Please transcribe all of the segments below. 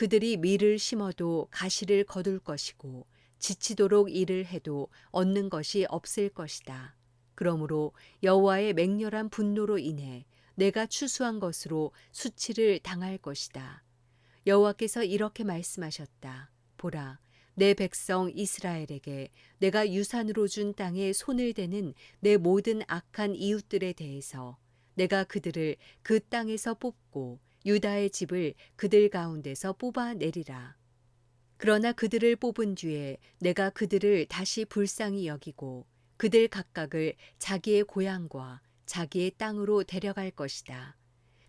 그들이 밀을 심어도 가시를 거둘 것이고 지치도록 일을 해도 얻는 것이 없을 것이다. 그러므로 여호와의 맹렬한 분노로 인해 내가 추수한 것으로 수치를 당할 것이다. 여호와께서 이렇게 말씀하셨다. 보라, 내 백성 이스라엘에게 내가 유산으로 준 땅에 손을 대는 내 모든 악한 이웃들에 대해서 내가 그들을 그 땅에서 뽑고 유다의 집을 그들 가운데서 뽑아내리라. 그러나 그들을 뽑은 뒤에 내가 그들을 다시 불쌍히 여기고 그들 각각을 자기의 고향과 자기의 땅으로 데려갈 것이다.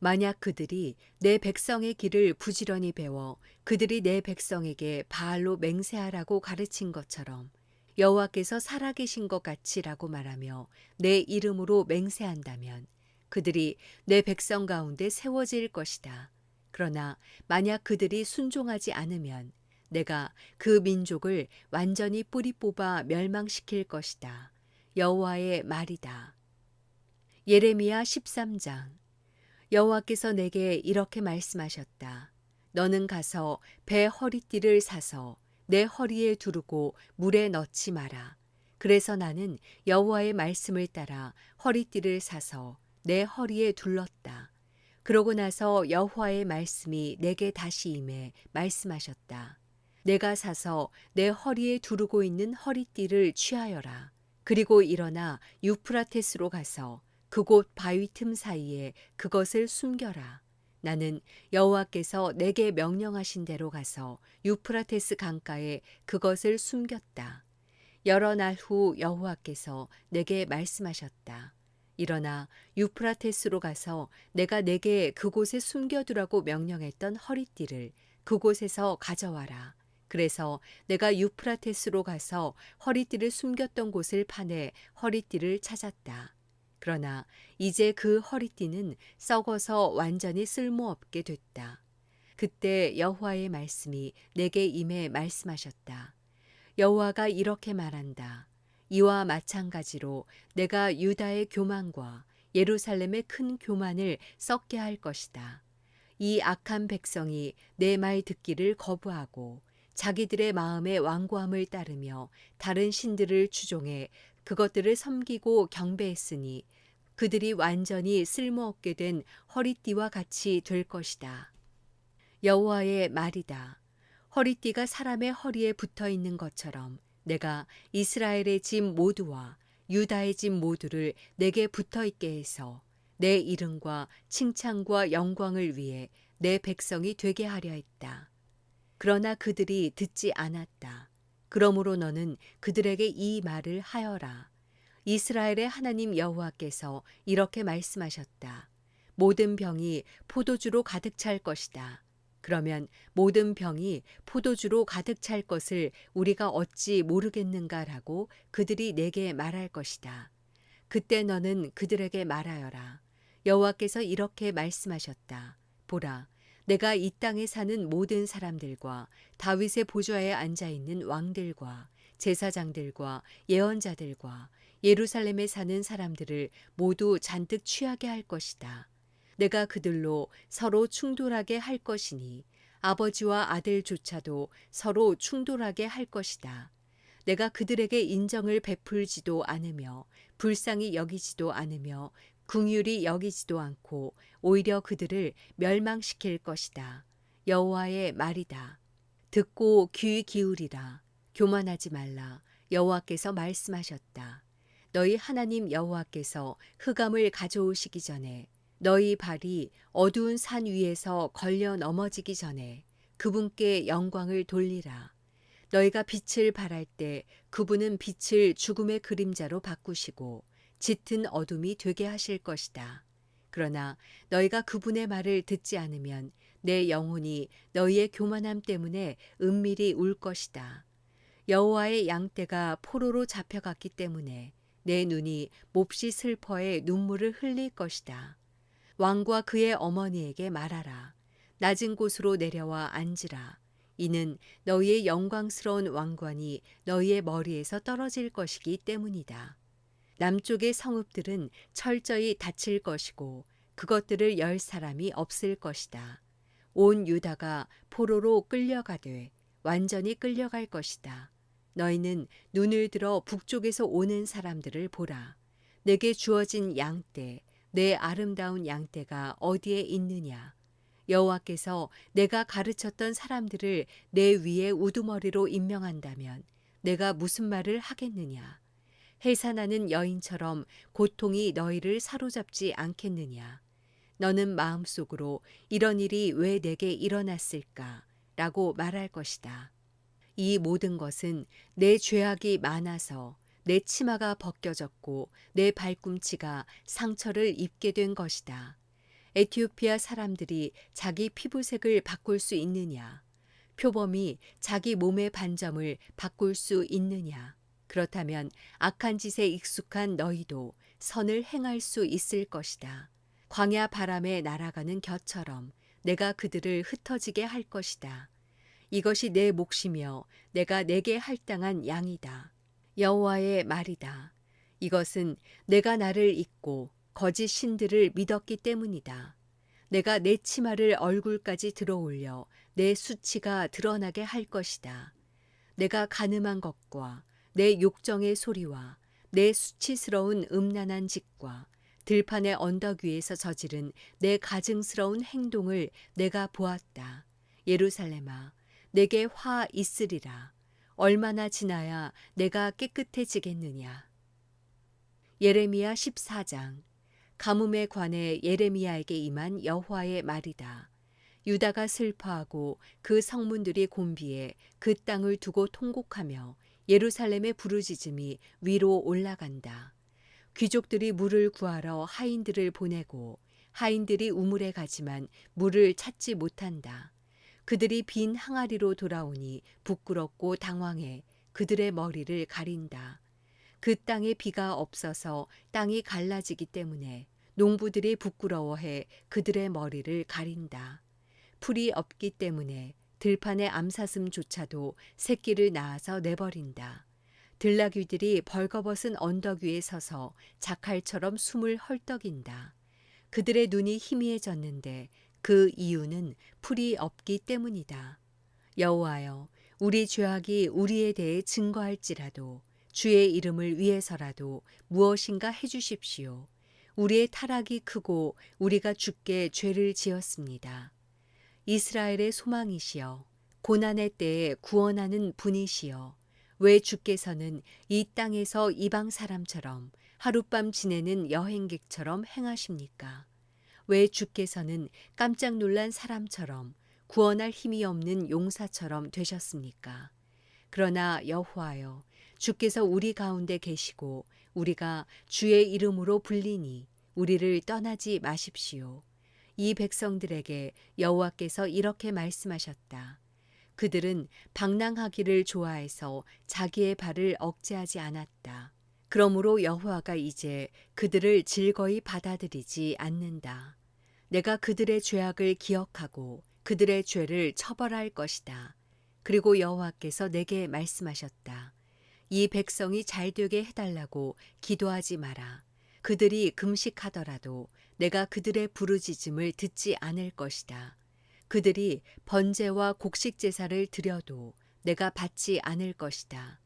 만약 그들이 내 백성의 길을 부지런히 배워 그들이 내 백성에게 바알로 맹세하라고 가르친 것처럼 여호와께서 살아계신 것 같이라고 말하며 내 이름으로 맹세한다면 그들이 내 백성 가운데 세워질 것이다. 그러나 만약 그들이 순종하지 않으면 내가 그 민족을 완전히 뿌리 뽑아 멸망시킬 것이다. 여호와의 말이다. 예레미야 13장. 여호와께서 내게 이렇게 말씀하셨다. 너는 가서 배 허리띠를 사서 내 허리에 두르고 물에 넣지 마라. 그래서 나는 여호와의 말씀을 따라 허리띠를 사서 내 허리에 둘렀다. 그러고 나서 여호와의 말씀이 내게 다시 임해 말씀하셨다. 내가 사서 내 허리에 두르고 있는 허리띠를 취하여라. 그리고 일어나 유프라테스로 가서 그곳 바위 틈 사이에 그것을 숨겨라. 나는 여호와께서 내게 명령하신 대로 가서 유프라테스 강가에 그것을 숨겼다. 여러 날 후 여호와께서 내게 말씀하셨다. 일어나 유프라테스로 가서 내가 내게 그곳에 숨겨두라고 명령했던 허리띠를 그곳에서 가져와라. 그래서 내가 유프라테스로 가서 허리띠를 숨겼던 곳을 파내 허리띠를 찾았다. 그러나 이제 그 허리띠는 썩어서 완전히 쓸모없게 됐다. 그때 여호와의 말씀이 내게 임해 말씀하셨다. 여호와가 이렇게 말한다. 이와 마찬가지로 내가 유다의 교만과 예루살렘의 큰 교만을 썩게 할 것이다. 이 악한 백성이 내 말 듣기를 거부하고 자기들의 마음의 완고함을 따르며 다른 신들을 추종해 그것들을 섬기고 경배했으니 그들이 완전히 쓸모없게 된 허리띠와 같이 될 것이다. 여호와의 말이다. 허리띠가 사람의 허리에 붙어 있는 것처럼 내가 이스라엘의 집 모두와 유다의 집 모두를 내게 붙어 있게 해서 내 이름과 칭찬과 영광을 위해 내 백성이 되게 하려 했다. 그러나 그들이 듣지 않았다. 그러므로 너는 그들에게 이 말을 하여라. 이스라엘의 하나님 여호와께서 이렇게 말씀하셨다. 모든 병이 포도주로 가득 찰 것이다. 그러면 모든 병이 포도주로 가득 찰 것을 우리가 어찌 모르겠는가라고 그들이 내게 말할 것이다. 그때 너는 그들에게 말하여라. 여호와께서 이렇게 말씀하셨다. 보라, 내가 이 땅에 사는 모든 사람들과 다윗의 보좌에 앉아 있는 왕들과 제사장들과 예언자들과 예루살렘에 사는 사람들을 모두 잔뜩 취하게 할 것이다. 내가 그들로 서로 충돌하게 할 것이니 아버지와 아들조차도 서로 충돌하게 할 것이다. 내가 그들에게 인정을 베풀지도 않으며 불쌍히 여기지도 않으며 긍휼히 여기지도 않고 오히려 그들을 멸망시킬 것이다. 여호와의 말이다. 듣고 귀 기울이라. 교만하지 말라. 여호와께서 말씀하셨다. 너희 하나님 여호와께서 흑암을 가져오시기 전에 너희 발이 어두운 산 위에서 걸려 넘어지기 전에 그분께 영광을 돌리라. 너희가 빛을 발할 때 그분은 빛을 죽음의 그림자로 바꾸시고 짙은 어둠이 되게 하실 것이다. 그러나 너희가 그분의 말을 듣지 않으면 내 영혼이 너희의 교만함 때문에 은밀히 울 것이다. 여호와의 양떼가 포로로 잡혀갔기 때문에 내 눈이 몹시 슬퍼해 눈물을 흘릴 것이다. 왕과 그의 어머니에게 말하라. 낮은 곳으로 내려와 앉으라. 이는 너희의 영광스러운 왕관이 너희의 머리에서 떨어질 것이기 때문이다. 남쪽의 성읍들은 철저히 닫힐 것이고 그것들을 열 사람이 없을 것이다. 온 유다가 포로로 끌려가되 완전히 끌려갈 것이다. 너희는 눈을 들어 북쪽에서 오는 사람들을 보라. 내게 주어진 양떼, 내 아름다운 양떼가 어디에 있느냐? 여호와께서 내가 가르쳤던 사람들을 내 위에 우두머리로 임명한다면 내가 무슨 말을 하겠느냐? 해산하는 여인처럼 고통이 너희를 사로잡지 않겠느냐? 너는 마음속으로 이런 일이 왜 내게 일어났을까? 라고 말할 것이다. 이 모든 것은 내 죄악이 많아서 내 치마가 벗겨졌고 내 발꿈치가 상처를 입게 된 것이다. 에티오피아 사람들이 자기 피부색을 바꿀 수 있느냐? 표범이 자기 몸의 반점을 바꿀 수 있느냐? 그렇다면 악한 짓에 익숙한 너희도 선을 행할 수 있을 것이다. 광야 바람에 날아가는 겨처럼 내가 그들을 흩어지게 할 것이다. 이것이 내 몫이며 내가 내게 할당한 양이다. 여호와의 말이다. 이것은 내가 나를 잊고 거짓 신들을 믿었기 때문이다. 내가 내 치마를 얼굴까지 들어올려 내 수치가 드러나게 할 것이다. 내가 간음한 것과 내 욕정의 소리와 내 수치스러운 음란한 짓과 들판의 언덕 위에서 저지른 내 가증스러운 행동을 내가 보았다. 예루살렘아, 내게 화 있으리라. 얼마나 지나야 내가 깨끗해지겠느냐. 예레미야 14장. 가뭄에 관해 예레미야에게 임한 여호와의 말이다. 유다가 슬퍼하고 그 성문들이 곤비해 그 땅을 두고 통곡하며 예루살렘의 부르짖음이 위로 올라간다. 귀족들이 물을 구하러 하인들을 보내고 하인들이 우물에 가지만 물을 찾지 못한다. 그들이 빈 항아리로 돌아오니 부끄럽고 당황해 그들의 머리를 가린다. 그 땅에 비가 없어서 땅이 갈라지기 때문에 농부들이 부끄러워해 그들의 머리를 가린다. 풀이 없기 때문에 들판의 암사슴조차도 새끼를 낳아서 내버린다. 들나귀들이 벌거벗은 언덕 위에 서서 자칼처럼 숨을 헐떡인다. 그들의 눈이 희미해졌는데 그 이유는 풀이 없기 때문이다. 여호와여, 우리 죄악이 우리에 대해 증거할지라도 주의 이름을 위해서라도 무엇인가 해주십시오. 우리의 타락이 크고 우리가 주께 죄를 지었습니다. 이스라엘의 소망이시여, 고난의 때에 구원하는 분이시여, 왜 주께서는 이 땅에서 이방 사람처럼 하룻밤 지내는 여행객처럼 행하십니까? 왜 주께서는 깜짝 놀란 사람처럼 구원할 힘이 없는 용사처럼 되셨습니까? 그러나 여호와여, 주께서 우리 가운데 계시고 우리가 주의 이름으로 불리니 우리를 떠나지 마십시오. 이 백성들에게 여호와께서 이렇게 말씀하셨다. 그들은 방랑하기를 좋아해서 자기의 발을 억제하지 않았다. 그러므로 여호와가 이제 그들을 즐거이 받아들이지 않는다. 내가 그들의 죄악을 기억하고 그들의 죄를 처벌할 것이다. 그리고 여호와께서 내게 말씀하셨다. 이 백성이 잘되게 해달라고 기도하지 마라. 그들이 금식하더라도 내가 그들의 부르짖음을 듣지 않을 것이다. 그들이 번제와 곡식 제사를 드려도 내가 받지 않을 것이다.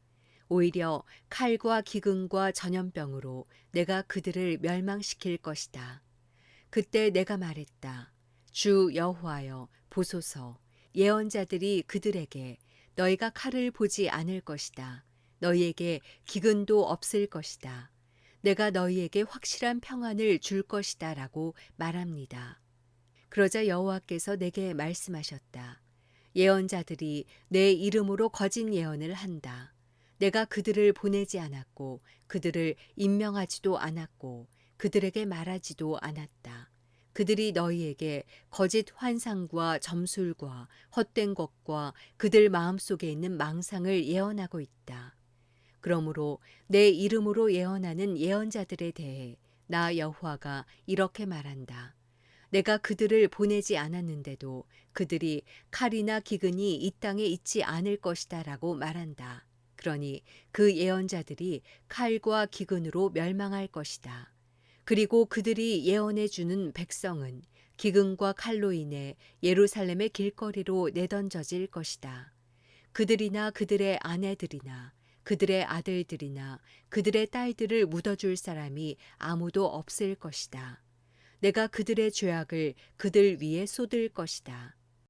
오히려 칼과 기근과 전염병으로 내가 그들을 멸망시킬 것이다. 그때 내가 말했다. 주 여호와여, 보소서. 예언자들이 그들에게 너희가 칼을 보지 않을 것이다. 너희에게 기근도 없을 것이다. 내가 너희에게 확실한 평안을 줄 것이다 라고 말합니다. 그러자 여호와께서 내게 말씀하셨다. 예언자들이 내 이름으로 거짓 예언을 한다. 내가 그들을 보내지 않았고 그들을 임명하지도 않았고 그들에게 말하지도 않았다. 그들이 너희에게 거짓 환상과 점술과 헛된 것과 그들 마음속에 있는 망상을 예언하고 있다. 그러므로 내 이름으로 예언하는 예언자들에 대해 나 여호와가 이렇게 말한다. 내가 그들을 보내지 않았는데도 그들이 칼이나 기근이 이 땅에 있지 않을 것이다 라고 말한다. 그러니 그 예언자들이 칼과 기근으로 멸망할 것이다. 그리고 그들이 예언해 주는 백성은 기근과 칼로 인해 예루살렘의 길거리로 내던져질 것이다. 그들이나 그들의 아내들이나 그들의 아들들이나 그들의 딸들을 묻어줄 사람이 아무도 없을 것이다. 내가 그들의 죄악을 그들 위에 쏟을 것이다.